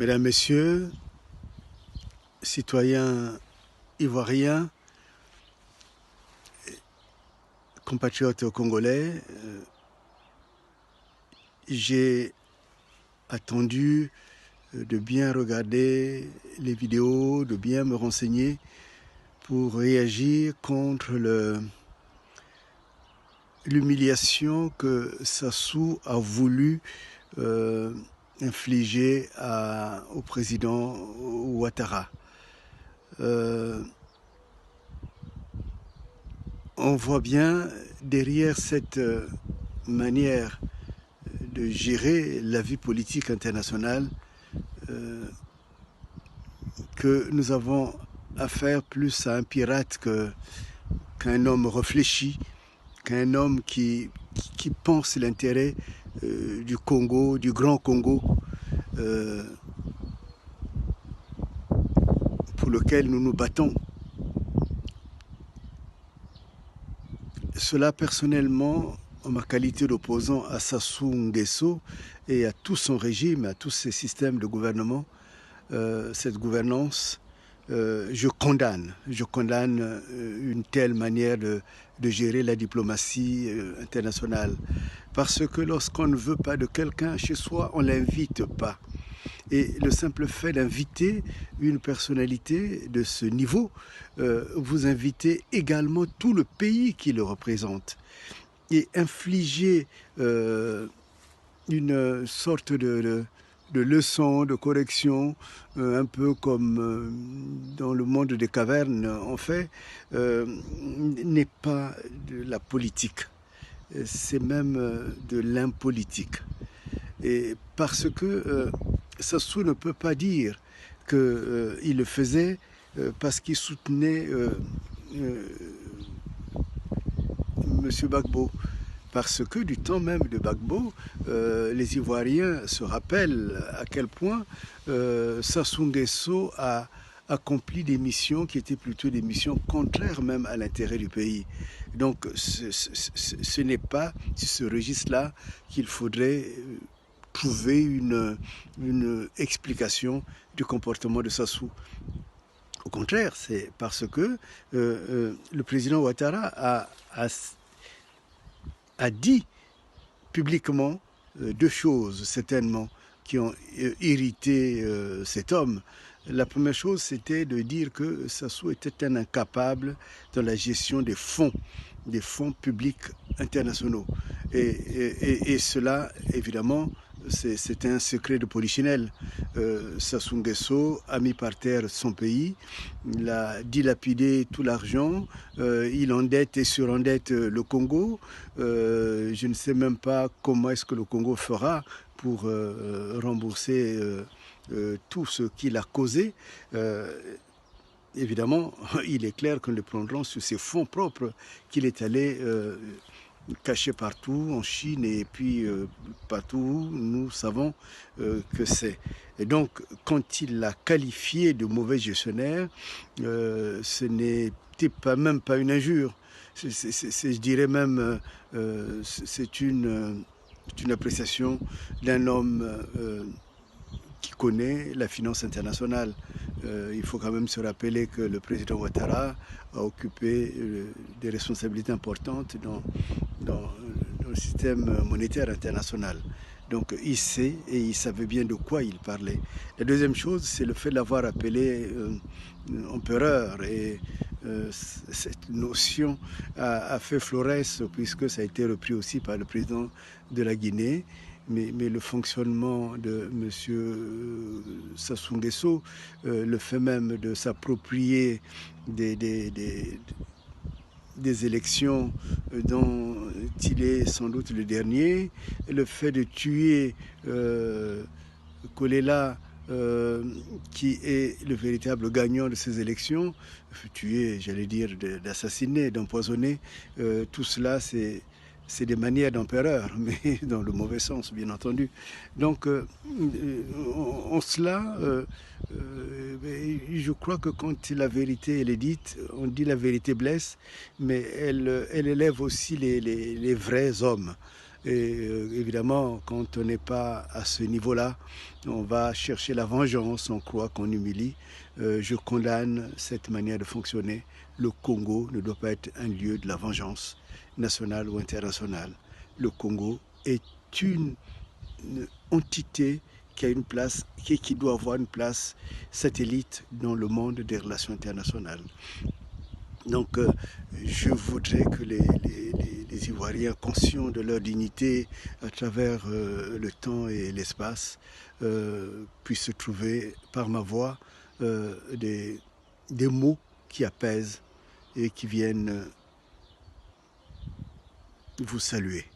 Mesdames, Messieurs, citoyens ivoiriens, compatriotes congolais, j'ai attendu de bien regarder les vidéos, de bien me renseigner pour réagir contre l'humiliation que Sassou a voulu infliger au président Ouattara. On voit bien derrière cette manière de gérer la vie politique internationale que nous avons affaire plus à un pirate qu'un homme réfléchi, qu'un homme qui pense l'intérêt du Congo, du Grand Congo, pour lequel nous nous battons. Cela personnellement, en ma qualité d'opposant à Sassou Nguesso et à tout son régime, à tous ses systèmes de gouvernement, cette gouvernance, je condamne une telle manière de gérer la diplomatie internationale. Parce que lorsqu'on ne veut pas de quelqu'un chez soi, on ne l'invite pas. Et le simple fait d'inviter une personnalité de ce niveau, vous invitez également tout le pays qui le représente. Et infliger une sorte de leçon, de correction, un peu comme dans le monde des cavernes, en fait, n'est pas de la politique. C'est même de l'impolitique. Et parce que Sassou ne peut pas dire qu'il le faisait parce qu'il soutenait M. Gbagbo. Parce que du temps même de Gbagbo, les Ivoiriens se rappellent à quel point Sassou Nguesso a accompli des missions qui étaient plutôt des missions contraires même à l'intérêt du pays. Donc ce n'est pas sur ce registre-là qu'il faudrait trouver une explication du comportement de Sassou. Au contraire, c'est parce que le président Ouattara a dit publiquement deux choses, certainement, qui ont irrité cet homme. La première chose, c'était de dire que Sassou était un incapable dans la gestion des fonds publics internationaux. Et cela, évidemment, c'est un secret de polichinelle. Sassou Nguesso a mis par terre son pays, il a dilapidé tout l'argent, il endette et surendette le Congo. Je ne sais même pas comment est-ce que le Congo fera pour rembourser tout ce qu'il a causé. Évidemment, il est clair que nous le prendrons sur ses fonds propres qu'il est allé caché partout en Chine et puis partout nous savons que c'est. Et donc quand il l'a qualifié de mauvais gestionnaire, ce n'était même pas une injure. Je dirais même c'est une appréciation d'un homme qui connaît la finance internationale. Il faut quand même se rappeler que le président Ouattara a occupé des responsabilités importantes dans le système monétaire international. Donc il sait et il savait bien de quoi il parlait. La deuxième chose, c'est le fait de l'avoir appelé empereur. Et cette notion a fait florès puisque ça a été repris aussi par le président de la Guinée. Mais le fonctionnement de M. Sassou Nguesso, le fait même de s'approprier des élections dont il est sans doute le dernier, le fait de tuer Kolela, qui est le véritable gagnant de ces élections, tuer, j'allais dire, d'assassiner, d'empoisonner, tout cela c'est des manières d'empereur, mais dans le mauvais sens, bien entendu. Donc, en cela, je crois que quand la vérité elle est dite, on dit la vérité blesse, mais elle élève aussi les vrais hommes. Et évidemment, quand on n'est pas à ce niveau-là, on va chercher la vengeance, on croit qu'on humilie. Je condamne cette manière de fonctionner. Le Congo ne doit pas être un lieu de la vengeance nationale ou internationale. Le Congo est une entité qui a une place, qui doit avoir une place satellite dans le monde des relations internationales. Donc, je voudrais que les Ivoiriens, conscients de leur dignité à travers le temps et l'espace, puissent se trouver par ma voix des mots qui apaisent et qui viennent vous saluer.